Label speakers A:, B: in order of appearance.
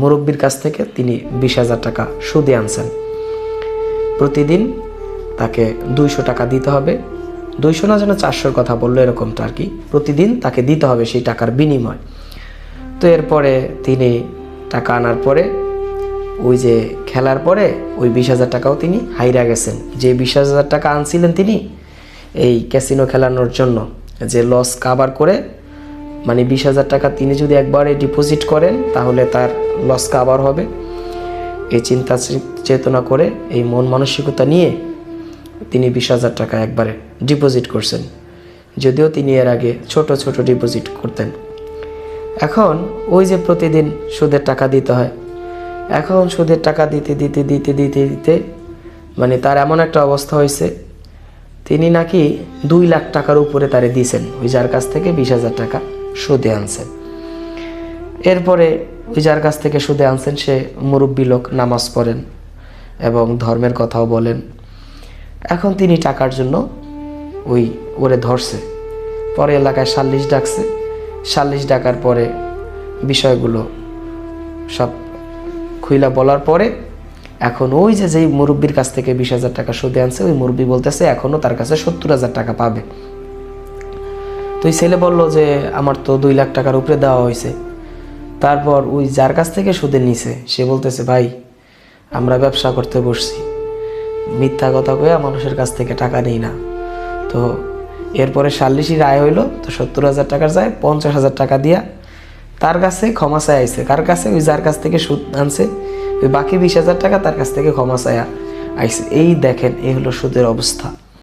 A: মুরব্বির কাছ থেকে তিনি 20,000 টাকা সুদে আনছেন। প্রতিদিন তাকে 200 টাকা দিতে হবে, 200 না যেন 400-র কথা বললো এরকমটা আর কি, প্রতিদিন তাকে দিতে হবে সেই টাকার বিনিময়। তো এরপরে তিনি টাকা আনার পরে ওই যে খেলার পরে ওই 20,000 টাকাও তিনি হাইরা গেছেন। যে 20,000 টাকা আনছিলেন তিনি এই ক্যাসিনো খেলানোর জন্য, যে লস কাভার করে, মানে 20,000 টাকা তিনি যদি একবারে ডিপোজিট করেন তাহলে তার লস কাভার হবে, এই চিন্তা চেতনা করে এই মন মানসিকতা নিয়ে তিনি 20,000 টাকা একবারে ডিপোজিট করছেন, যদিও তিনি এর আগে ছোট ছোট ডিপোজিট করতেন। এখন ওই যে প্রতিদিন সুদের টাকা দিতে হয়, এখন সুদের টাকা দিতে দিতে দিতে দিতে দিতে মানে তার এমন একটা অবস্থা হয়েছে, তিনি নাকি 2 লাখ টাকার উপরে তারে দিয়েছেন ওই যার কাছ থেকে 20,000 টাকা সুদে আনছেন। এরপরে ওই যার কাছ থেকে সুদে আনছেন সে মুরব্বী লোক, নামাজ পড়েন এবং ধর্মের কথাও বলেন। এখন তিনি টাকার জন্য ওরে ধরছে, পরে এলাকায় সাল্লিশ ডাকছে, সাল্লিশ ডাকার পরে বিষয়গুলো সব খুইলা বলার পরে এখন ওই যে যেই মুরব্বির কাছ থেকে 20,000 টাকা সুদে আনছে ওই মুরব্বি বলতেছে এখনও তার কাছে 70,000 টাকা পাবে। তো ওই ছেলে বলল যে আমার তো 2 লাখ টাকার উপরে দেওয়া হয়েছে। তারপর ওই যার কাছ থেকে সুদে নিছে সে বলতেছে ভাই আমরা ব্যবসা করতে বসছি, মিথ্যা কথা কইয়া মানুষের কাছ থেকে টাকা নেই না। তো এরপরে সাল্লিশি রায় হইলো, তো 70,000 টাকার যায় 50,000 টাকা দিয়া তার কাছে ক্ষমা চাই আইছে। কার কাছে? ওই যার কাছ থেকে সুদ আনছে ওই বাকি 20,000 টাকা তার কাছ থেকে ক্ষমা চায়া আইছে। এই দেখেন এই হলো সুদের অবস্থা।